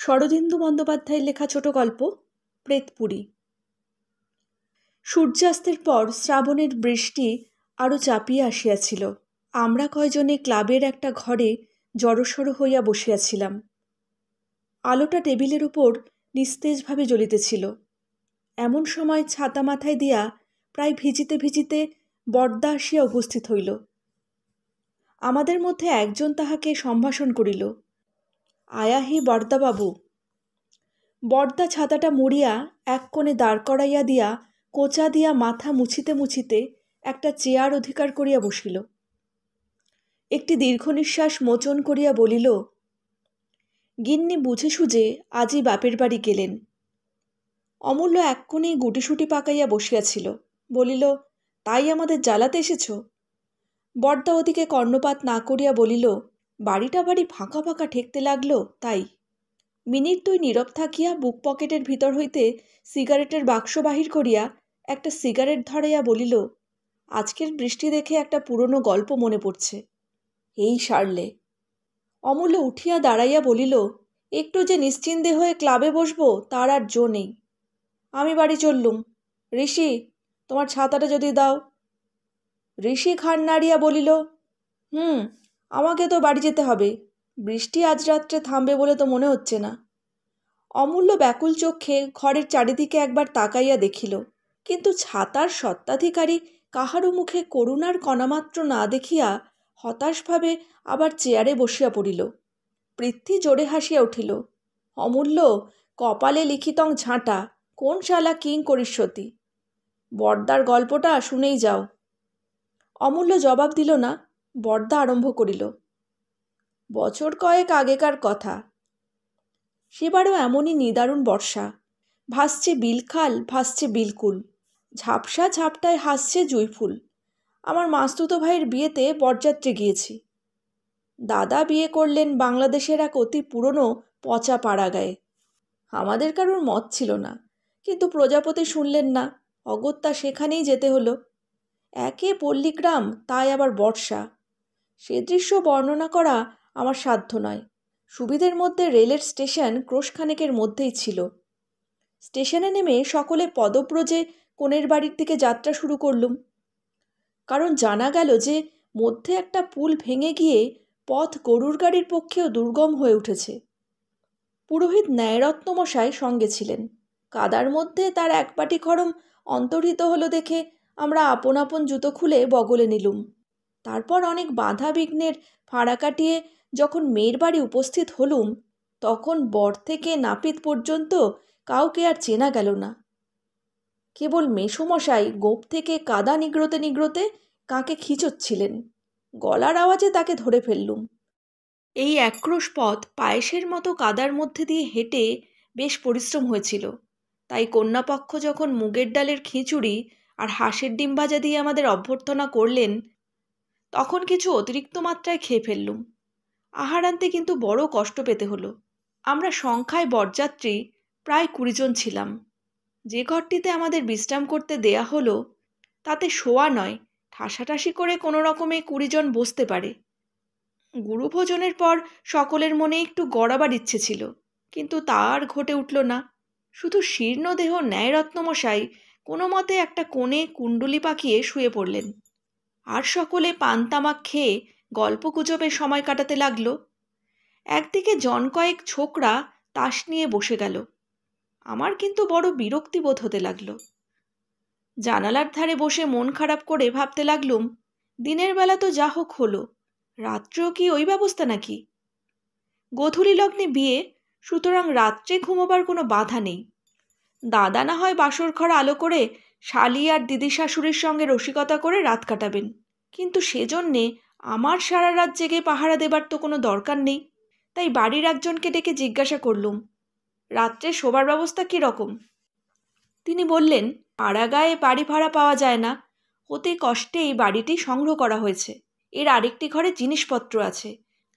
শরদিন্দু বন্দ্যোপাধ্যায়ের লেখা ছোট গল্প প্রেতপুরী। সূর্যাস্তের পর শ্রাবণের বৃষ্টি আরও চাপিয়া আসিয়াছিল। আমরা কয়জনে ক্লাবের একটা ঘরে জড়সড় হইয়া বসিয়াছিলাম। আলোটা টেবিলের উপর নিস্তেজভাবে জ্বলিতেছিল। এমন সময় ছাতা মাথায় দিয়া প্রায় ভিজিতে ভিজিতে বরদা আসিয়া উপস্থিত হইল। আমাদের মধ্যে একজন তাহাকে সম্ভাষণ করিল, আয়া হে বরদাবাবু। বরদা ছাতাটা মুড়িয়া এক কোণে দাঁড় করাইয়া দিয়া কোঁচা দিয়া মাথা মুছিতে মুছিতে একটা চেয়ার অধিকার করিয়া বসিল। একটি দীর্ঘ নিঃশ্বাস মোচন করিয়া বলিল, গিন্নি বুঝে সুঝে আজই বাপের বাড়ি গেলেন। অমূল্য এক কোণেই গুটিসুটি পাকাইয়া বসিয়াছিল, বলিল, তাই আমাদের জ্বালাতে এসেছ? বরদা ওদিকে কর্ণপাত না করিয়া বলিল, বাড়িটা বাড়ি ফাঁকা ফাঁকা ঠেকতে লাগলো তাই। মিনিট দুই নীরব থাকিয়া বুক পকেটের ভিতর হইতে সিগারেটের বাক্স বাহির করিয়া একটা সিগারেট ধরাইয়া বলিল, আজকের বৃষ্টি দেখে একটা পুরনো গল্প মনে পড়ছে। এই সারলে। অমূল্য উঠিয়া দাঁড়াইয়া বলিল, একটু যে নিশ্চিন্তে হয়ে ক্লাবে বসবো তার আর জো নেই। আমি বাড়ি চললুম। ঋষি, তোমার ছাতাটা যদি দাও। ঋষি ঘাড় নাড়িয়া বলিল, আমাকে তো বাড়ি যেতে হবে। বৃষ্টি আজ রাত্রে থামবে বলে তো মনে হচ্ছে না। অমূল্য ব্যাকুল চক্ষে ঘরের চারিদিকে একবার তাকাইয়া দেখিল, কিন্তু ছাতার স্বত্বাধিকারী কাহারও মুখে করুণার কণামাত্র না দেখিয়া হতাশভাবে আবার চেয়ারে বসিয়া পড়িল। পৃথ্বী জোরে হাসিয়া উঠিল। অমূল্য, কপালে লিখিতং ঝাঁটা, কোন শালা কিং করিষ্যতি। বরদার গল্পটা শুনেই যাও। অমূল্য জবাব দিল না। বরদা আরম্ভ করিল, বছর কয়েক আগেকার কথা। সেবারও এমনই নিদারুণ বর্ষা। ভাসছে বিলখাল, ভাসছে বিলকুল। ঝাপসা ঝাপটায় হাসছে জুঁইফুল। আমার মাস্তুতো ভাইয়ের বিয়েতে বরযাত্রী গিয়েছি। দাদা বিয়ে করলেন বাংলাদেশের এক অতি পুরনো পচা পাড়াগায়ে। আমাদের কারোর মত ছিল না, কিন্তু প্রজাপতি শুনলেন না, অগত্যা সেখানেই যেতে হলো। একে পল্লীগ্রাম, তাই আবার বর্ষা। সে দৃশ্য বর্ণনা করা আমার সাধ্য নয়। সুবিধের মধ্যে রেলের স্টেশন ক্রোশখানেকের মধ্যেই ছিল। স্টেশনে নেমে সকলে পদব্রজে কনের বাড়ির দিকে যাত্রা শুরু করলুম। কারণ জানা গেল যে মধ্যে একটা পুল ভেঙে গিয়ে পথ গরুর গাড়ির পক্ষেও দুর্গম হয়ে উঠেছে। পুরোহিত ন্যায়রত্নমশাই সঙ্গে ছিলেন। কাদার মধ্যে তার এক বাটি খড়ম অন্তর্হিত হলো দেখে আমরা আপন আপন জুতো খুলে বগলে নিলুম। তারপর অনেক বাধা বিঘ্নের ফাঁড়া কাটিয়ে যখন মেয়ের বাড়ি উপস্থিত হলুম, তখন বর থেকে নাপিত পর্যন্ত কাউকে আর চেনা গেল না। কেবল মেসোমশাই গোপ থেকে কাদা নিগ্রোতে নিগ্রোতে কাকে খিঁচোচ্ছিলেন। গলার আওয়াজে তাকে ধরে ফেললুম। এই একক্রোশ পথ পায়েসের মতো কাদার মধ্যে দিয়ে হেঁটে বেশ পরিশ্রম হয়েছিল। তাই কন্যাপক্ষ যখন মুগের ডালের খিচুড়ি আর হাঁসের ডিম ভাজা দিয়ে আমাদের অভ্যর্থনা করলেন, তখন কিছু অতিরিক্ত মাত্রায় খেয়ে ফেললুম। আহার আনতে কিন্তু বড় কষ্ট পেতে হলো। আমরা সংখ্যায় বরযাত্রী প্রায় 20 জন ছিলাম। যে ঘরটিতে আমাদের বিশ্রাম করতে দেয়া হলো, তাতে শোয়া নয়, ঠাসাঠাসি করে কোনো রকমে 20 জন বসতে পারে। গুরুভোজনের পর সকলের মনে একটু গড়াবার ইচ্ছে ছিল, কিন্তু তা আর ঘটে উঠল না। শুধু শীর্ণদেহ ন্যায়রত্নমশাই কোনো মতে একটা কোণে কুণ্ডুলি পাকিয়ে শুয়ে পড়লেন। আর সকলে পান তামাক খেয়ে গল্পগুজবে সময় কাটাতে লাগল। একদিকে জন কয়েক ছোকরা তাস নিয়ে বসে গেল। আমার কিন্তু বড় বিরক্তি বোধ হতে লাগল। জানালার ধারে বসে মন খারাপ করে ভাবতে লাগলুম, দিনের বেলা তো যা হোক হলো, রাত্রেও কি ওই ব্যবস্থা নাকি? গোধূলি লগ্নে বিয়ে, সুতরাং রাত্রে ঘুমোবার কোনো বাধা নেই। দাদা না হয় বাসর ঘর আলো করে শালি আর দিদি শাশুড়ির সঙ্গে রসিকতা করে রাত কাটাবেন, কিন্তু সেজন্যে আমার সারা রাত জেগে পাহারা দেবার তো কোনো দরকার নেই। তাই বাড়ির একজনকে ডেকে জিজ্ঞাসা করলুম, রাত্রে শোবার ব্যবস্থা কীরকম? তিনি বললেন, পাড়াগায়ে বাড়ি ভাড়া পাওয়া যায় না, অতি কষ্টে এই বাড়িটি সংগ্রহ করা হয়েছে। এর আরেকটি ঘরে জিনিসপত্র আছে,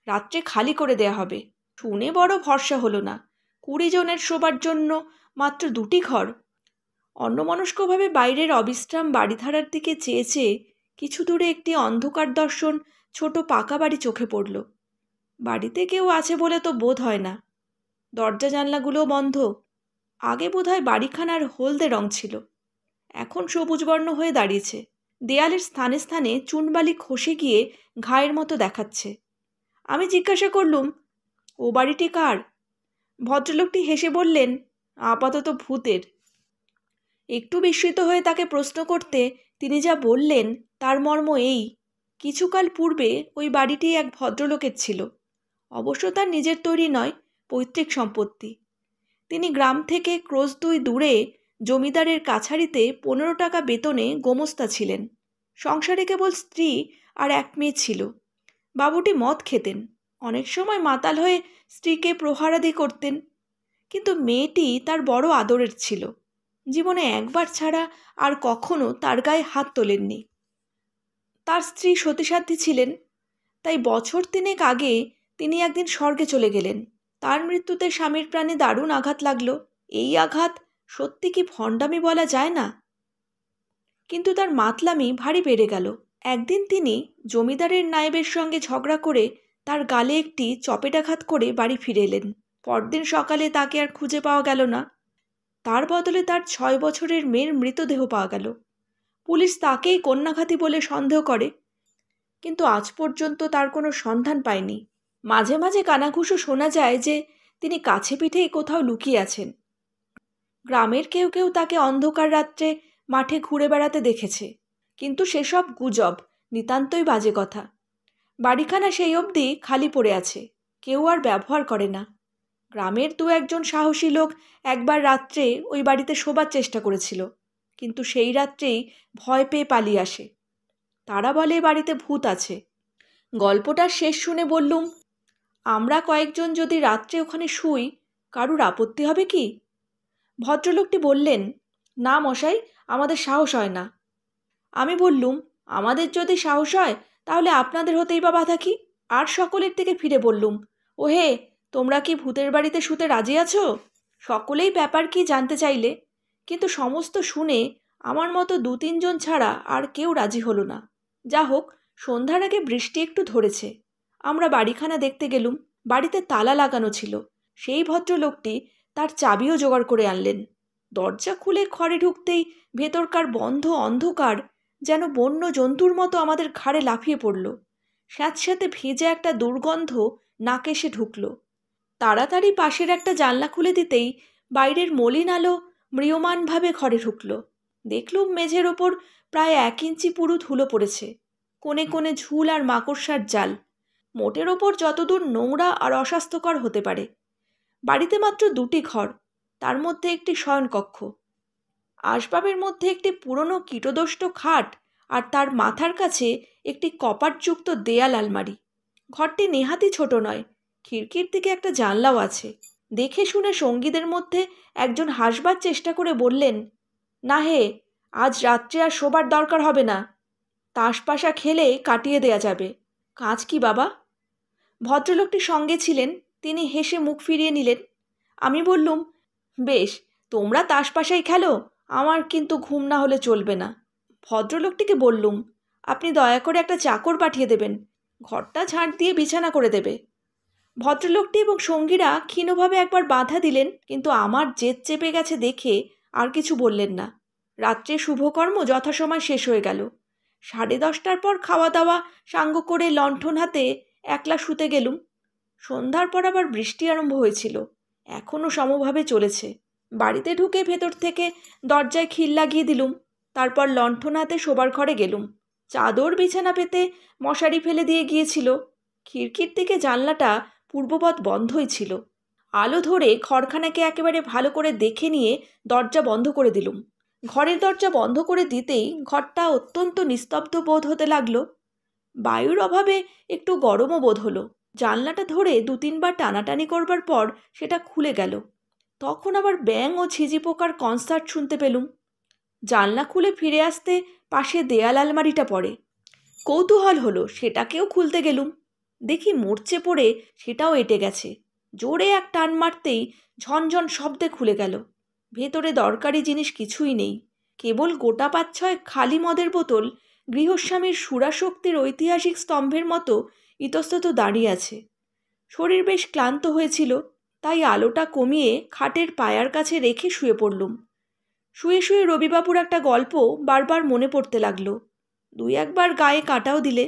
রাত্রে খালি করে দেয়া হবে। শুনে বড় ভরসা হলো না। 20 জনের শোবার জন্য মাত্র 2টি ঘর। অন্যমনস্কভাবে বাইরের অবিশ্রাম বাড়িধারার দিকে চেয়ে চেয়ে কিছু দূরে একটি অন্ধকার দর্শন ছোট পাকা বাড়ি চোখে পড়ল। বাড়িতে কেউ আছে বলে তো বোধ হয় না। দরজা জানলাগুলোও বন্ধ। আগে বোধহয় বাড়িখানার হলদে রং ছিল, এখন সবুজ বর্ণ হয়ে দাঁড়িয়েছে। দেয়ালের স্থানে স্থানে চুনবালি খসে গিয়ে ঘায়ের মতো দেখাচ্ছে। আমি জিজ্ঞাসা করলুম, ও বাড়িটি কার? ভদ্রলোকটি হেসে বললেন, আপাতত ভূতের। একটু বিস্মিত হয়ে তাকে প্রশ্ন করতে তিনি যা বললেন তার মর্ম এই, কিছুকাল পূর্বে ওই বাড়িটি এক ভদ্রলোকের ছিল। অবশ্য তার নিজের তৈরি নয়, পৈতৃক সম্পত্তি। তিনি গ্রাম থেকে ক্রোশ 2 দূরে জমিদারের কাছারিতে 15 টাকা বেতনে গোমস্তা ছিলেন। সংসারে কেবল স্ত্রী আর এক মেয়ে ছিল। বাবুটি মদ খেতেন, অনেক সময় মাতাল হয়ে স্ত্রীকে প্রহারাদি করতেন, কিন্তু মেয়েটি তার বড় আদরের ছিল। জীবনে একবার ছাড়া আর কখনো তার গায়ে হাত তোলেননি। তার স্ত্রী সতীসাধ্যী ছিলেন, তাই বছর 3 আগে তিনি একদিন স্বর্গে চলে গেলেন। তার মৃত্যুতে স্বামীর প্রাণে দারুণ আঘাত লাগলো। এই আঘাত সত্যি কি ভণ্ডামি বলা যায় না, কিন্তু তার মাতলামি ভারী বেড়ে গেল। একদিন তিনি জমিদারের নায়েবের সঙ্গে ঝগড়া করে তার গালে একটি চপেটাঘাত করে বাড়ি ফিরে এলেন। পরদিন সকালে তাকে আর খুঁজে পাওয়া গেল না। তার বদলে তার 6 বছরের মেয়ের মৃতদেহ পাওয়া গেল। পুলিশ তাকেই কন্যাঘাতী বলে সন্দেহ করে, কিন্তু আজ পর্যন্ত তার কোনো সন্ধান পায়নি। মাঝে মাঝে কানাঘুষো শোনা যায় যে তিনি কাছে পিঠেই কোথাও লুকিয়ে আছেন। গ্রামের কেউ কেউ তাকে অন্ধকার রাত্রে মাঠে ঘুরে বেড়াতে দেখেছে, কিন্তু সেসব গুজব, নিতান্তই বাজে কথা। বাড়িখানা সেই অবধি খালি পড়ে আছে, কেউ আর ব্যবহার করে না। গ্রামের 2-1 সাহসী লোক একবার রাত্রে ওই বাড়িতে শোবার চেষ্টা করেছিল, কিন্তু সেই রাত্রেই ভয় পেয়ে পালিয়ে আসে। তারা বলে বাড়িতে ভূত আছে। গল্পটার শেষ শুনে বললুম, আমরা কয়েকজন যদি রাত্রে ওখানে শুই, কারুর আপত্তি হবে কি? ভদ্রলোকটি বললেন, না মশাই, আমাদের সাহস হয় না। আমি বললুম, আমাদের যদি সাহস হয় তাহলে আপনাদের হতেই বা বাধা কি? আর সকলের থেকে ফিরে বললুম, ওহে, তোমরা কি ভূতের বাড়িতে শুতে রাজি আছো? সকলেই ব্যাপার কি জানতে চাইলে, কিন্তু সমস্ত শুনে আমার মতো 2-3 জন ছাড়া আর কেউ রাজি হলো না। যা হোক, সন্ধ্যার আগে বৃষ্টি একটু ধরেছে। আমরা বাড়িখানা দেখতে গেলুম। বাড়িতে তালা লাগানো ছিল। সেই ভদ্রলোকটি তার চাবিও জোগাড় করে আনলেন। দরজা খুলে ঘরে ঢুকতেই ভেতরকার বন্ধ অন্ধকার যেন বন্য জন্তুর মতো আমাদের ঘাড়ে লাফিয়ে পড়ল। স্যাঁতস্যাঁতে ভেজা একটা দুর্গন্ধ নাকে এসে ঢুকল। তাড়াতাড়ি পাশের একটা জানলা খুলে দিতেই বাইরের মলিন আলো ম্রিয়মাণভাবে ঘরে ঢুকল। দেখলুম মেঝের ওপর প্রায় 1 ইঞ্চি পুরু ধুলো পড়েছে, কোণে কোণে ঝুল আর মাকড়সার জাল। মোটের ওপর যতদূর নোংরা আর অস্বাস্থ্যকর হতে পারে। বাড়িতে মাত্র 2টি ঘর, তার মধ্যে একটি শয়নকক্ষ। আসবাবের মধ্যে একটি পুরনো কীটদষ্ট খাট আর তার মাথার কাছে একটি কপাটযুক্ত দেয়াল আলমারি। ঘরটি নেহাতি ছোট নয়, খিড়কির দিকে একটা জানলাও আছে। দেখে শুনে সঙ্গীদের মধ্যে একজন হাসবার চেষ্টা করে বললেন, না হে, আজ রাত্রে আর শোবার দরকার হবে না, তাসপাশা খেলে কাটিয়ে দেয়া যাবে। কাজ কি বাবা? ভদ্রলোকটি সঙ্গে ছিলেন, তিনি হেসে মুখ ফিরিয়ে নিলেন। আমি বললুম, বেশ, তোমরা তাসপাশাই খেলো, আমার কিন্তু ঘুম না হলে চলবে না। ভদ্রলোকটিকে বললুম, আপনি দয়া করে একটা চাকর পাঠিয়ে দেবেন, ঘরটা ঝাঁট দিয়ে বিছানা করে দেবে। ভদ্রলোকটি এবং সঙ্গীরা ক্ষীণভাবে একবার বাধা দিলেন, কিন্তু আমার জেদ চেপে গেছে দেখে আর কিছু বললেন না। রাত্রে শুভকর্ম যথাসময় শেষ হয়ে গেল। 10:30টার পর খাওয়া দাওয়া সাঙ্গ করে লণ্ঠন হাতে একলা শুতে গেলুম। সন্ধ্যার পর আবার বৃষ্টি আরম্ভ হয়েছিল, এখনও সমভাবে চলেছে। বাড়িতে ঢুকে ভেতর থেকে দরজায় খিল লাগিয়ে দিলুম। তারপর লণ্ঠন হাতে শোবার ঘরে গেলুম। চাদর বিছানা পেতে মশারি ফেলে দিয়ে গিয়েছিল। খিড়কির দিকে জানলাটা পূর্ববৎ বন্ধই ছিল। আলো ধরে ঘরখানাকে একেবারে ভালো করে দেখে নিয়ে দরজা বন্ধ করে দিলুম। ঘরের দরজা বন্ধ করে দিতেই ঘরটা অত্যন্ত নিস্তব্ধ বোধ হতে লাগলো। বায়ুর অভাবে একটু গরমও বোধ হলো। জানলাটা ধরে 2-3 বার টানাটানি করবার পর সেটা খুলে গেল। তখন আবার ব্যাঙ ও ঝিঝি পোকার কনসার্ট শুনতে পেলুম। জানলা খুলে ফিরে আসতে পাশে দেয়াল আলমারিটা পড়ে। কৌতূহল হলো, সেটাকেও খুলতে গেলুম। দেখি মরচে পড়ে সেটাও এঁটে গেছে। জোরে এক টান মারতেই ঝনঝন শব্দে খুলে গেল। ভেতরে দরকারি জিনিস কিছুই নেই, কেবল গোটা 5-6 খালি মদের বোতল গৃহস্বামীর সুরাশক্তির ঐতিহাসিক স্তম্ভের মতো ইতস্তত দাঁড়িয়ে আছে। শরীর বেশ ক্লান্ত হয়েছিল, তাই আলোটা কমিয়ে খাটের পায়ার কাছে রেখে শুয়ে পড়লুম। শুয়ে শুয়ে রবিবাবুর একটা গল্প বারবার মনে পড়তে লাগলো। দুই একবার গায়ে কাঁটাও দিলে,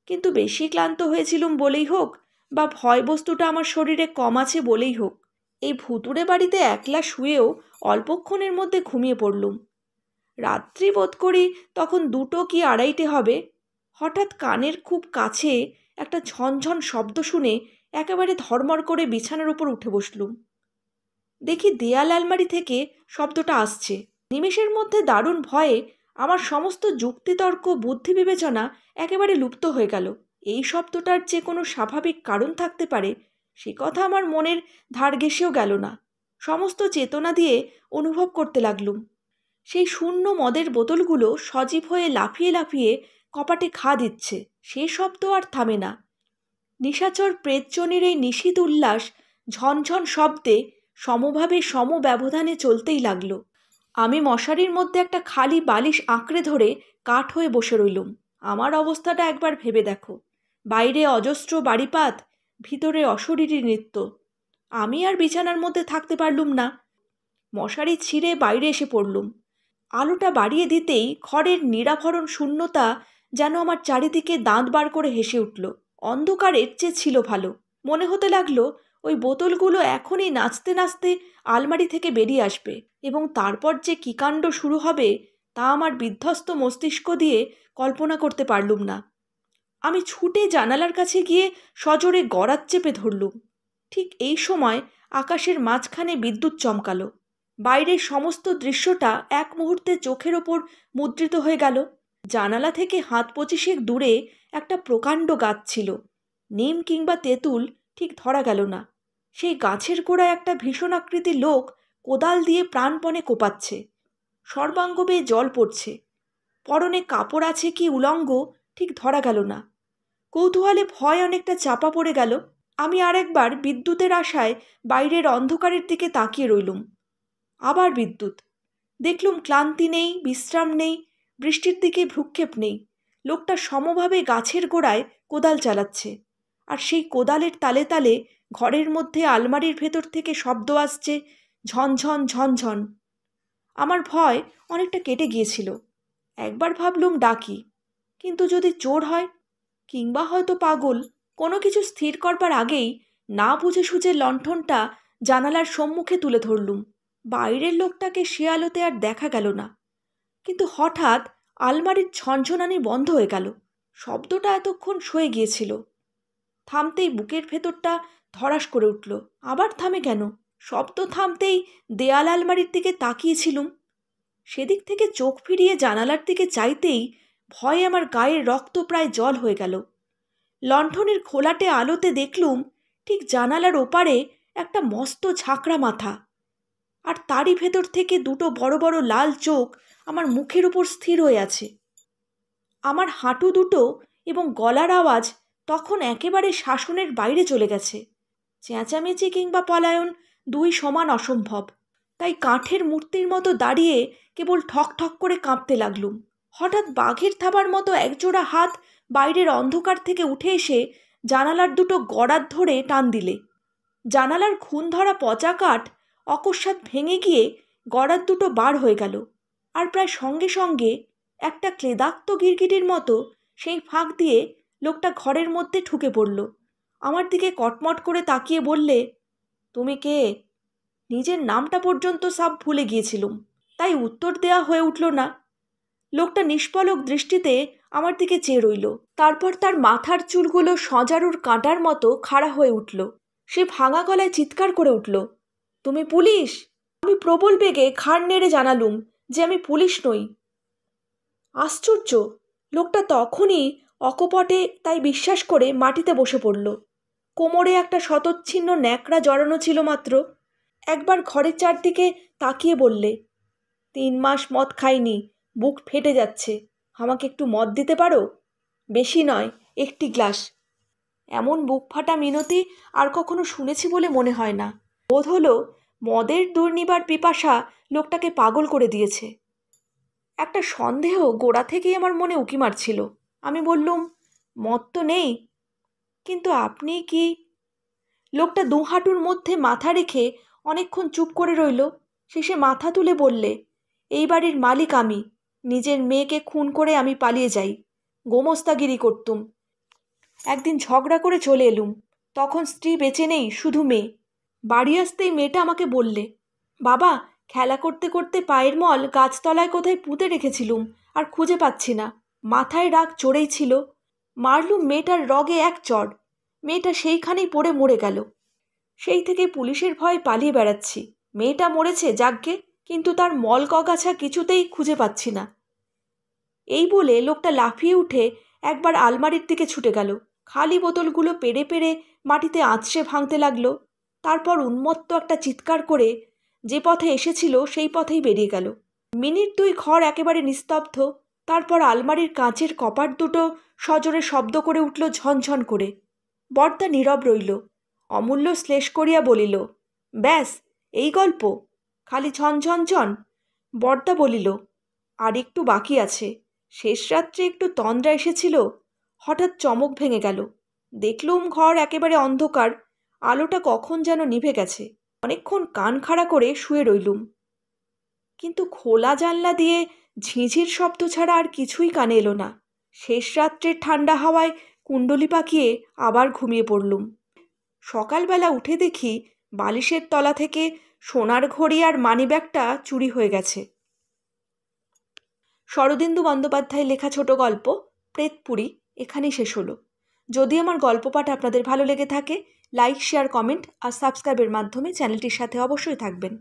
কিন্তু বেশি ক্লান্ত হয়েছিলুম বলেই হোক বা ভয় বস্তুটা আমার শরীরে কম আছে বলেই হোক, এই ভুতুড়ে বাড়িতে একলা শুয়েও অল্পক্ষণের মধ্যে ঘুমিয়ে পড়লুম। রাত্রি বোধ করি তখন 2টো কি 2:30 হবে। হঠাৎ কানের খুব কাছে একটা ঝনঝন শব্দ শুনে একেবারে ধড়মড় করে বিছানার উপর উঠে বসলুম। দেখি দেয়াল আলমারি থেকে শব্দটা আসছে। নিমেষের মধ্যে দারুণ ভয়ে আমার সমস্ত যুক্তিতর্ক বুদ্ধি বিবেচনা একেবারে লুপ্ত হয়ে গেল। এই শব্দটার যে কোনো স্বাভাবিক কারণ থাকতে পারে সে কথা আমার মনের ধার ঘেঁষেও গেল না। সমস্ত চেতনা দিয়ে অনুভব করতে লাগলুম সেই শূন্য মদের বোতলগুলো সজীব হয়ে লাফিয়ে লাফিয়ে কপাটে ঘা দিচ্ছে। সে শব্দ আর থামে না। নিশাচর প্রেতজনের এই নিশীথ উল্লাস ঝনঝন শব্দে সমভাবে সমব্যবধানে চলতেই লাগলো। আমি মশারির মধ্যে একটা খালি বালিশ আঁকড়ে ধরে কাঠ হয়ে বসে রইলুম। আমার অবস্থাটা একবার ভেবে দেখো। বাইরে অজস্র বাড়িপাত, ভিতরে অশরীরী নৃত্য। আমি আর বিছানার মধ্যে থাকতে পারলুম না। মশারি ছিঁড়ে বাইরে এসে পড়লুম। আলোটা বাড়িয়ে দিতেই ঘরের নিরাভরণ শূন্যতা যেন আমার চারিদিকে দাঁত বার করে হেসে উঠল। অন্ধকারের চেয়ে ছিল ভালো। মনে হতে লাগলো ওই বোতলগুলো এখনই নাচতে নাচতে আলমারি থেকে বেরিয়ে আসবে এবং তারপর যে কী কাণ্ড শুরু হবে তা আমার বিধ্বস্ত মস্তিষ্ক দিয়ে কল্পনা করতে পারলুম না। আমি ছুটে জানালার কাছে গিয়ে সজোরে গড়াত চেপে ধরলুম। ঠিক এই সময় আকাশের মাঝখানে বিদ্যুৎ চমকালো। বাইরের সমস্ত দৃশ্যটা এক মুহূর্তে চোখের ওপর মুদ্রিত হয়ে গেল। জানালা থেকে 5-25 দূরে একটা প্রকাণ্ড গাছ ছিল। নিম কিংবা তেঁতুল ঠিক ধরা গেল না। সেই গাছের গোড়ায় একটা ভীষণ আকৃতির লোক কোদাল দিয়ে প্রাণপণে কোপাচ্ছে। সর্বাঙ্গ বেয়ে জল পড়ছে। পরনে কাপড় আছে কি উলঙ্গ ঠিক ধরা গেল না। কৌতূহলে ভয় অনেকটা চাপা পড়ে গেল। আমি আরেকবার বিদ্যুতের আশায় বাইরের অন্ধকারের দিকে তাকিয়ে রইলুম। আবার বিদ্যুৎ। দেখলুম ক্লান্তি নেই, বিশ্রাম নেই, বৃষ্টির দিকে ভ্রুক্ষেপ নেই। লোকটা সমভাবে গাছের গোড়ায় কোদাল চালাচ্ছে, আর সেই কোদালের তালে তালে ঘরের মধ্যে আলমারির ভেতর থেকে শব্দ আসছে, ঝনঝন ঝনঝন। আমার ভয় অনেকটা কেটে গিয়েছিল। একবার ভাবলুম ডাকি, কিন্তু যদি চোর হয় কিংবা হয়তো পাগল। কোনো কিছু স্থির করবার আগেই না বুঝে সুঝে লণ্ঠনটা জানালার সম্মুখে তুলে ধরলুম। বাইরের লোকটাকে সে আলোতে আর দেখা গেল না, কিন্তু হঠাৎ আলমারির ঝনঝনানি বন্ধ হয়ে গেল। শব্দটা এতক্ষণ সয়ে গিয়েছিল। থামতেই বুকের ভেতরটা ধড়াস করে উঠল। আবার থামে কেন? শব্দ থামতেই দেয়াল আলমারির দিকে তাকিয়েছিলুম। সেদিক থেকে চোখ ফিরিয়ে জানালার দিকে চাইতেই ভয়ে আমার গায়ের রক্ত প্রায় জল হয়ে গেল। লণ্ঠনের ঘোলাটে আলোতে দেখলুম ঠিক জানালার ওপারে একটা মস্ত ঝাঁকড়া মাথা, আর তারই ভেতর থেকে 2টো বড় বড় লাল চোখ আমার মুখের উপর স্থির হয়ে আছে। আমার হাঁটু দুটো এবং গলার আওয়াজ তখন একেবারে শাসনের বাইরে চলে গেছে। চেঁচামেচি কিংবা পলায়ন দুই সমান অসম্ভব। তাই কাঠের মূর্তির মতো দাঁড়িয়ে কেবল ঠক ঠক করে কাঁপতে লাগলুম। হঠাৎ বাঘের থাবার মতো একজোড়া হাত বাইরের অন্ধকার থেকে উঠে এসে জানালার 2টো গড়াত ধরে টান দিলে। জানালার খুন ধরা পচা কাঠ অকস্মাৎ ভেঙে গিয়ে গড়াত 2টো বার হয়ে গেল, আর প্রায় সঙ্গে সঙ্গে একটা ক্লেদাক্ত গিরগিটির মতো সেই ফাঁক দিয়ে লোকটা ঘরের মধ্যে ঢুকে পড়ল। আমার দিকে কটমট করে তাকিয়ে বললে, তুমি কে? নিজের নামটা পর্যন্ত সব ভুলে গিয়েছিলুম, তাই উত্তর দেয়া হয়ে উঠল না। লোকটা নিষ্পলক দৃষ্টিতে আমার দিকে চেয়ে রইল। তারপর তার মাথার চুলগুলো সজারুর কাঁটার মতো খাড়া হয়ে উঠল। সে ভাঙা গলায় চিৎকার করে উঠল, তুমি পুলিশ? আমি প্রবল বেগে ঘাড় নেড়ে জানালুম যে আমি পুলিশ নই। আশ্চর্য! লোকটা তখনই অকপটে তাই বিশ্বাস করে মাটিতে বসে পড়ল। কোমরে একটা শতচ্ছিন্ন ন্যাকড়া জড়ানো ছিল মাত্র। একবার ঘরের চারদিকে তাকিয়ে বললে, 3 মাস মদ খাইনি, বুক ফেটে যাচ্ছে, আমাকে একটু মদ দিতে পারো? বেশি নয়, 1টি গ্লাস। এমন বুক ফাটা মিনতি আর কখনো শুনেছি বলে মনে হয় না। বোধ হলো মদের দুর্নিবার পিপাসা লোকটাকে পাগল করে দিয়েছে। একটা সন্দেহ গোড়া থেকেই আমার মনে উকি মারছিল। আমি বললুম, মদ তো নেই, কিন্তু আপনি কি? লোকটা 2 হাঁটুর মধ্যে মাথা রেখে অনেকক্ষণ চুপ করে রইল। শেষে মাথা তুলে বললে, এই বাড়ির মালিক আমি। নিজের মেয়েকে খুন করে আমি পালিয়ে যাই। গোমস্তাগিরি করতুম। একদিন ঝগড়া করে চলে এলুম। তখন স্ত্রী বেঁচে নেই, শুধু মেয়ে। বাড়ি আসতেই মেয়েটা আমাকে বললে, বাবা, খেলা করতে করতে পায়ের মল গাছতলায় কোথায় পুঁতে রেখেছিলুম, আর খুঁজে পাচ্ছি না। মাথায় রাগ চড়েই ছিল। মারলুম মেয়েটার রগে এক চড়। মেয়েটা সেইখানেই পড়ে মরে গেল। সেই থেকে পুলিশের ভয়ে পালিয়ে বেড়াচ্ছি। মেয়েটা মরেছে যাগ্গে, কিন্তু তার মল কগাছা কিছুতেই খুঁজে পাচ্ছি না। এই বলে লোকটা লাফিয়ে উঠে একবার আলমারির দিকে ছুটে গেল। খালি বোতলগুলো পেড়ে পেড়ে মাটিতে আঁচড়ে ভাঙতে লাগলো। তারপর উন্মত্ত একটা চিৎকার করে যে পথে এসেছিল সেই পথেই বেরিয়ে গেল। মিনিট 2 ঘর একেবারে নিস্তব্ধ। তারপর আলমারির কাঁচের কপাট দুটো সজোরে শব্দ করে উঠল ঝনঝন করে। বর্দা নীরব রইল। অমূল্য শ্লেষ করিয়া বলিল, ব্যাস, এই গল্প? খালি ঝনঝনঝন? বর্দা বলিল, আর একটু বাকি আছে। শেষ রাত্রে একটু তন্দ্রা এসেছিল। হঠাৎ চমক ভেঙে গেল। দেখলুম ঘর একেবারে অন্ধকার। আলোটা কখন যেন নিভে গেছে। অনেকক্ষণ কান খাড়া করে শুয়ে রইলুম। কিন্তু খোলা জানলা দিয়ে ঝিঁঝির শব্দ ছাড়া আর কিছুই কানে এলো না। শেষ রাত্রের ঠান্ডা হাওয়ায় কুণ্ডলি পাকিয়ে আবার ঘুমিয়ে পড়লুম। সকালবেলা উঠে দেখি বালিশের তলা থেকে সোনার ঘড়ি আর মানিব্যাগটা চুরি হয়ে গেছে। শরদিন্দু বন্দ্যোপাধ্যায়ের লেখা ছোট গল্প প্রেতপুরী এখানেই শেষ হলো। যদি আমার গল্প পাঠ আপনাদের ভালো লেগে থাকে, লাইক, শেয়ার, কমেন্ট আর সাবস্ক্রাইবের মাধ্যমে চ্যানেলটির সাথে অবশ্যই থাকবেন।